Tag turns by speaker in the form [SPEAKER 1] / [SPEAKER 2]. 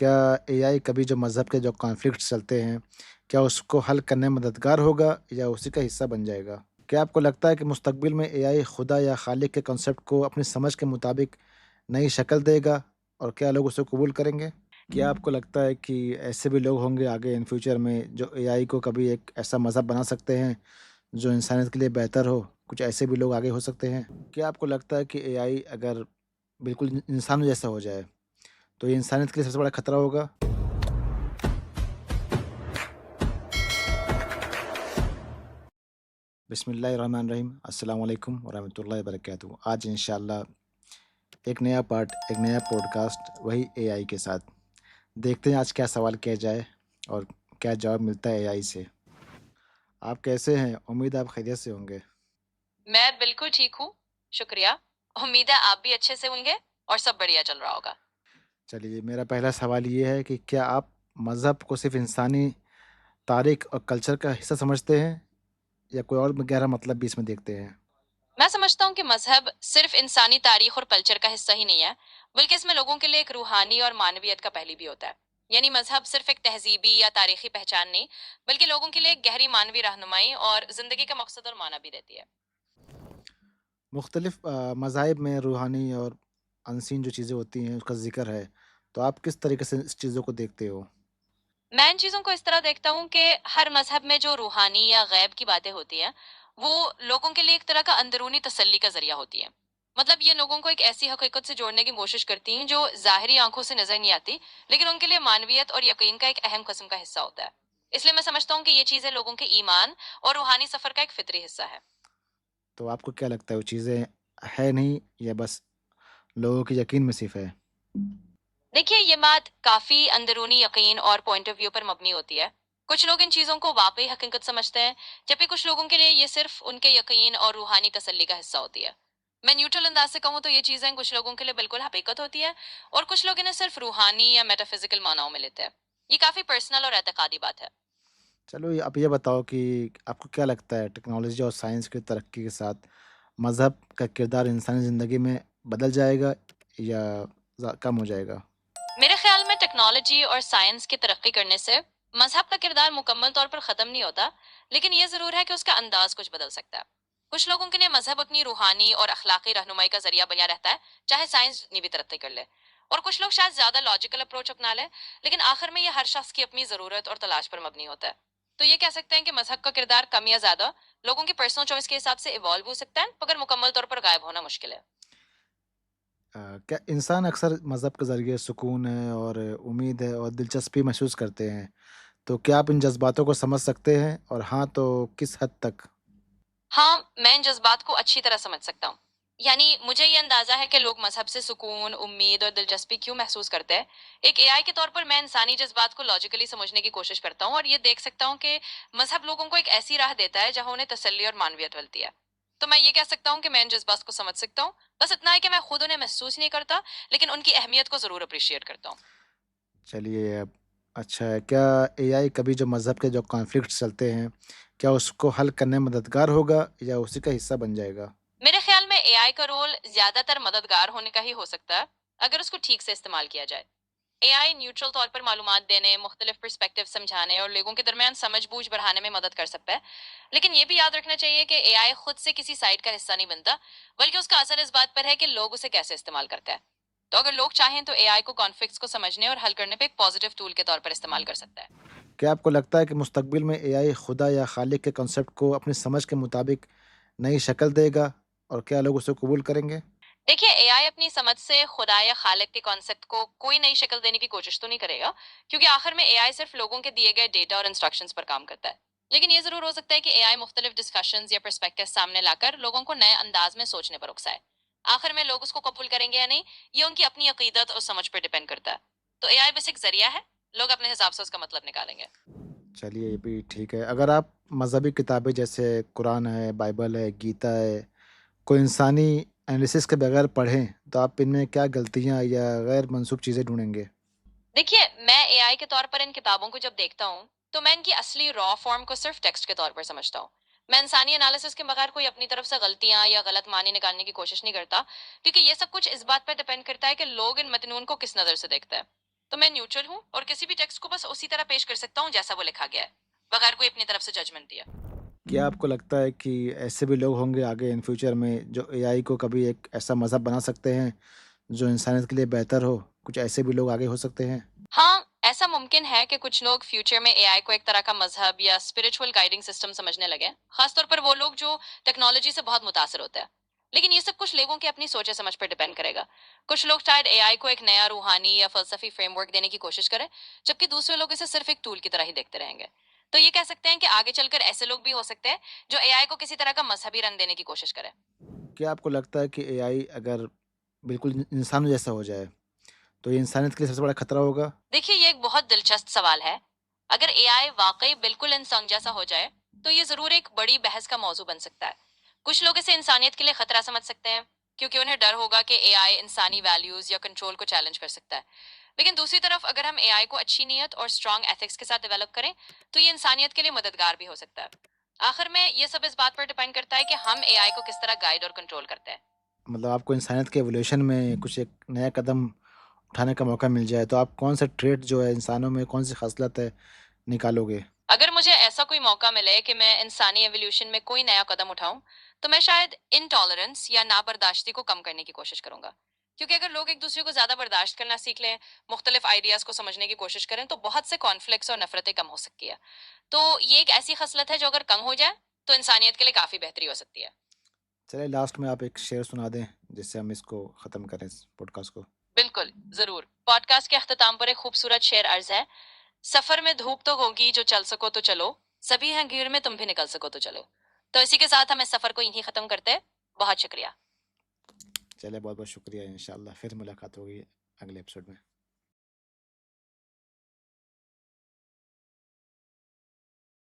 [SPEAKER 1] کیا اے آئی کبھی جو مذہب کے جو کانفلکٹس چلتے ہیں کیا اس کو حل کرنے میں مددگار ہوگا یا اسی کا حصہ بن جائے گا؟ کیا آپ کو لگتا ہے کہ مستقبل میں اے آئی خدا یا خالق کے کنسیپٹ کو اپنی سمجھ کے مطابق نئی شکل دے گا اور کیا لوگ اسے قبول کریں گے؟ کیا آپ کو لگتا ہے کہ ایسے بھی لوگ ہوں گے آگے ان فیوچر میں جو اے آئی کو کبھی ایک ایسا مذہب بنا سکتے ہیں جو انسانیت کے لیے بہتر ہو؟ کچھ ایسے بھی لوگ آگے ہو سکتے ہیں؟ کیا آپ کو لگتا ہے کہ اے آئی اگر بالکل انسانوں جیسا ہو جائے تو یہ انسانیت کے لیے سب سے بڑا خطرہ ہوگا؟ بسم اللہ الرحمن الرحیم، السلام علیکم ورحمۃ اللہ وبرکاتہ۔ آج انشاءاللہ ایک نیا پارٹ، ایک نیا پوڈ کاسٹ، وہی اے آئی کے ساتھ۔ دیکھتے ہیں آج کیا سوال کیا جائے اور کیا جواب ملتا ہے اے آئی سے۔ آپ کیسے ہیں؟ امید آپ خیریت سے ہوں گے۔
[SPEAKER 2] میں بالکل ٹھیک ہوں، شکریہ۔ امید ہے آپ بھی اچھے سے ہوں گے اور سب بڑھیا چل رہا ہوگا۔
[SPEAKER 1] چلیے، میرا پہلا سوال یہ ہے کہ کیا آپ مذہب کو صرف انسانی تاریخ اور کلچر کا حصہ سمجھتے ہیں یا کوئی اور گہرا مطلب بھی اس میں دیکھتے ہیں؟
[SPEAKER 2] میں سمجھتا ہوں کہ مذہب صرف انسانی تاریخ اور کلچر کا حصہ ہی نہیں ہے، بلکہ اس میں لوگوں کے لیے ایک روحانی اور معنویت کا پہلو بھی ہوتا ہے۔ یعنی مذہب صرف ایک تہذیبی یا تاریخی پہچان نہیں، بلکہ لوگوں کے لیے ایک گہری معنوی رہنمائی اور زندگی کا مقصد اور معنی بھی دیتی ہے۔
[SPEAKER 1] مختلف مذاہب میں روحانی اور انسین جو چیزیں ہوتی ہیں اس کا ذکر ہے، تو آپ کس طریقے سے اس چیزوں کو دیکھتے ہو؟
[SPEAKER 2] میں ان چیزوں کو اس طرح دیکھتا ہوں کہ ہر مذہب میں جو روحانی یا غیب کی باتیں ہوتی ہیں، وہ لوگوں کے لیے ایک طرح کا اندرونی تسلی کا ذریعہ ہوتی ہے۔ مطلب یہ لوگوں کو ایک ایسی حقیقت سے جوڑنے کی کوشش کرتی ہیں جو ظاہری آنکھوں سے نظر نہیں آتی، لیکن ان کے لیے معنویت اور یقین کا ایک اہم قسم کا حصہ ہوتا ہے۔ اس لیے میں سمجھتا ہوں کہ یہ چیزیں لوگوں کے ایمان اور روحانی سفر کا ایک فطری حصہ ہے۔
[SPEAKER 1] تو آپ کو کیا لگتا ہے وہ چیزیں ہے نہیں یا بس لوگوں کے یقین میں صرف ہے؟
[SPEAKER 2] دیکھیے، یہ بات کافی اندرونی یقین اور پوائنٹ آف ویو پر مبنی ہوتی ہے۔ کچھ لوگ ان چیزوں کو واقعی حقیقت سمجھتے ہیں، جبکہ کچھ لوگوں کے لیے یہ صرف ان کے یقین اور روحانی تسلی کا حصہ ہوتی ہے۔ میں نیوٹرل انداز سے کہوں تو یہ چیزیں کچھ لوگوں کے لیے بالکل حقیقت ہوتی ہے، اور کچھ لوگ انہیں صرف روحانی یا میٹا فزیکل معناؤں میں لیتے ہیں۔ یہ کافی پرسنل اور اعتقادی بات ہے۔
[SPEAKER 1] چلو آپ یہ بتاؤ کہ آپ کو کیا لگتا ہے ٹیکنالوجی اور سائنس کی ترقی کے ساتھ مذہب کا کردار انسانی زندگی میں بدل جائے گا یا کم ہو جائے گا؟
[SPEAKER 2] میرے خیال میں ٹیکنالوجی اور سائنس کی ترقی کرنے سے مذہب کا کردار مکمل طور پر ختم نہیں ہوتا، لیکن یہ ضرور ہے کہ اس کا انداز کچھ بدل سکتا ہے۔ کچھ لوگوں کے لیے مذہب اپنی روحانی اور اخلاقی رہنمائی کا ذریعہ بنا رہتا ہے، چاہے سائنس جتنی بھی ترقی کر لے، اور کچھ لوگ شاید زیادہ لاجیکل اپروچ اپنا لیں، لیکن آخر میں یہ ہر شخص کی اپنی ضرورت اور تلاش پر مبنی ہوتا ہے۔ تو یہ کہہ سکتے ہیں کہ مذہب کا کردار کم یا زیادہ لوگوں کی پرسنل چوائس کے حساب سے ایوالو ہو سکتا ہے، مگر مکمل طور پر غائب ہونا مشکل ہے۔
[SPEAKER 1] کیا انسان اکثر مذہب کے ذریعے سکون ہے اور امید ہے اور دلچسپی محسوس کرتے ہیں؟ تو کیا آپ ان جذباتوں کو سمجھ سکتے ہیں اور ہاں تو کس حد تک؟
[SPEAKER 2] ہاں، میں ان جذبات کو اچھی طرح سمجھ سکتا ہوں۔ یعنی مجھے یہ اندازہ ہے کہ لوگ مذہب سے سکون، امید اور دلچسپی کیوں محسوس کرتے ہیں۔ ایک اے آئی کے طور پر میں انسانی جذبات کو لاجیکلی سمجھنے کی کوشش کرتا ہوں، اور یہ دیکھ سکتا ہوں کہ مذہب لوگوں کو ایک ایسی راہ دیتا ہے جہاں انہیں تسلی اور معنویت ملتی ہے۔ تو میں یہ کہہ سکتا ہوں کہ میں ان جذبات کو سمجھ سکتا ہوں، بس اتنا ہے کہ میں خود انہیں محسوس نہیں کرتا، لیکن ان کی اہمیت کو ضرور اپریشیٹ کرتا ہوں۔
[SPEAKER 1] چلیے اب اچھا ہے، کیا اے آئی کبھی جو مذہب کے جو کانفلکٹس چلتے ہیں کیا اس کو حل کرنے میں مددگار ہوگا یا اسی کا حصہ بن جائے گا؟
[SPEAKER 2] میرے خیال میں اے آئی کا رول زیادہ تر مددگار ہونے کا ہی ہو سکتا ہے، اگر اس کو ٹھیک سے استعمال کیا جائے۔ اے آئی نیوٹرل طور پر معلومات دینے، مختلف پرسپیکٹیو سمجھانے اور لوگوں کے درمیان سمجھ بوجھ بڑھانے میں مدد کر سکتا ہے، لیکن یہ بھی یاد رکھنا چاہیے کہ اے آئی خود سے کسی سائٹ کا حصہ نہیں بنتا، بلکہ اس کا اثر اس بات پر ہے کہ لوگ اسے کیسے استعمال کرتے ہیں۔ تو اگر لوگ چاہیں تو اے آئی کو کانفلکٹس کو سمجھنے اور حل کرنے پہ ایک پازیٹیو ٹول کے طور پر استعمال کر سکتا ہے۔
[SPEAKER 1] کیا آپ کو لگتا ہے کہ مستقبل میں اے آئی خدا یا خالق کے کنسیپٹ کو اپنی سمجھ کے مطابق نئی شکل دے گا اور کیا لوگ اسے قبول کریں گے؟
[SPEAKER 2] دیکھیے، اے آئی اپنی سمجھ سے خدا یا خالق کے کانسیپٹ کو کوئی نئی شکل دینے کی کوشش تو نہیں کرے گا، کیونکہ آخر میں اے آئی صرف لوگوں کے دیے گئے ڈیٹا اور انسٹرکشنز پر کام کرتا ہے۔ لیکن یہ ضرور ہو سکتا ہے کہ اے آئی مختلف ڈسکشنز یا پرسپیکٹیو سامنے لا کر لوگوں کو نئے انداز میں سوچنے پر اکسائے۔ آخر میں لوگ اس کو قبول کریں گے یا نہیں، یہ ان کی اپنی عقیدت اور سمجھ پر ڈیپینڈ کرتا ہے۔ تو اے آئی بس ایک ذریعہ ہے، لوگ اپنے حساب سے اس کا مطلب نکالیں گے۔
[SPEAKER 1] چلیے یہ بھی ٹھیک ہے، اگر آپ مذہبی کتابیں جیسے قرآن ہے، بائبل ہے، گیتا ہے کو انسانی انالیسس کے بغیر پڑھیں تو آپ ان میں کیا غلطیاں یا غیر منسوخ چیزیں ڈھونڈیں گے؟
[SPEAKER 2] دیکھیے، میں اے آئی کے طور پر ان کتابوں کو جب دیکھتا ہوں تو میں ان کی اصلی را فارم کو صرف ٹیکسٹ کے طور پر سمجھتا ہوں۔ میں انسانی انالیسس کے بغیر کوئی اپنی طرف سے غلطیاں یا غلط معنی نکالنے کی کوشش نہیں کرتا، کیونکہ یہ سب کچھ اس بات پر ڈیپینڈ کرتا ہے کہ لوگ ان متنون کو کس نظر سے دیکھتے ہیں۔ تو میں نیوٹرل ہوں اور کسی بھی ٹیکسٹ کو بس اسی طرح پیش کر سکتا ہوں جیسا وہ لکھا گیا ہے، بغیر کوئی اپنی طرف سے ججمنٹ دیا۔
[SPEAKER 1] کیا آپ کو لگتا ہے کہ ایسے بھی لوگ ہوں گے آگے ان فیوچر میں جو اے آئی کو کبھی ایک ایسا مذہب بنا سکتے ہیں جو انسانیت کے لیے بہتر ہو؟ کچھ ایسے بھی لوگ آگے ہو سکتے ہیں؟
[SPEAKER 2] ہاں، ایسا ممکن ہے کہ کچھ لوگ فیوچر میں اے آئی کو ایک طرح کا مذہب یا اسپرچل گائیڈنگ سسٹم سمجھنے لگے، خاص طور پر وہ لوگ جو ٹیکنالوجی سے بہت متاثر ہوتے ہیں۔ لیکن یہ سب کچھ لوگوں کی اپنی سوچ سمجھ پر ڈیپینڈ کرے گا۔ کچھ لوگ شاید اے آئی کو ایک نیا روحانی یا فلسفی فریم ورک دینے کی کوشش کریں، جبکہ دوسرے لوگ اسے صرف ایک ٹول کی طرح ہی دیکھتے رہیں گے۔ تو یہ کہہ سکتے ہیں کہ آگے چل کر ایسے لوگ بھی ہو سکتے ہیں جو اے آئی کو کسی طرح کا مذہبی رنگ دینے کی کوشش کریں۔
[SPEAKER 1] کیا آپ کو لگتا ہے کہ اے آئی اگر بالکل انسانوں جیسا ہو جائے تو یہ انسانیت کے لیے سب سے بڑا خطرہ ہوگا؟
[SPEAKER 2] دیکھیے، یہ ایک بہت دلچسپ سوال ہے۔ اگر اے آئی واقعی بالکل انسان جیسا ہو جائے تو یہ ضرور ایک بڑی بحث کا موضوع بن سکتا ہے۔ کچھ لوگ اسے انسانیت کے لیے خطرہ سمجھ سکتے ہیں کیونکہ انہیں ڈر ہوگا کہ اے آئی انسانی ویلیوز یا کنٹرول کو چیلنج کر سکتا ہے۔ لیکن دوسری طرف اگر ہم اے آئی کو اچھی نیت اور اسٹرانگ ایتھکس کے ساتھ ڈیولپ کریں تو یہ انسانیت کے لیے مددگار بھی ہو سکتا ہے۔ آخر میں یہ سب اس بات پر ڈیپینڈ کرتا ہے کہ ہم اے آئی کو کس طرح گائیڈ اور کنٹرول کرتے ہیں۔
[SPEAKER 1] مطلب آپ کو انسانیت کے ایولیوشن میں کچھ ایک نیا قدم اٹھانے کا موقع مل جائے تو آپ کون سا ٹریٹ جو ہے انسانوں میں کون سی خصلت ہے نکالو گے؟
[SPEAKER 2] اگر مجھے ایسا کوئی موقع ملے کہ میں انسانی ایولیوشن میں کوئی نیا قدم اٹھاؤں تو میں شاید انٹالرنس یا نابرداشتی کو کم کرنے کی کوشش کروں گا، کیونکہ اگر لوگ ایک دوسرے کو زیادہ برداشت کرنا سیکھ لیں، مختلف آئیڈیاز کو سمجھنے کی کوشش کریں تو بہت سے کانفلکٹس اور نفرتیں کم ہو سکتی ہے۔ تو یہ ایک ایسی خصلت ہے جو اگر کم ہو جائے تو انسانیت کے لیے کافی بہتری ہو سکتی ہے۔
[SPEAKER 1] چلے لاسٹ میں آپ ایک شعر سنا دیں جس سے ہم اس کو ختم کریں اس پوڈ کاسٹ کو۔
[SPEAKER 2] بالکل، ضرور۔ پوڈ کاسٹ کے اختتام پر ایک خوبصورت شعر عرض ہے: سفر میں دھوپ تو ہوگی، جو چل سکو تو چلو، سبھی ہیں گھیڑ میں، تم بھی نکل سکو تو چلو۔ تو اسی کے ساتھ ہم اس سفر کو یہیں ختم کرتے ہیں۔ بہت شکریہ۔
[SPEAKER 1] چلے بہت بہت شکریہ، انشاءاللہ پھر ملاقات ہوگی اگلے ایپیسوڈ میں۔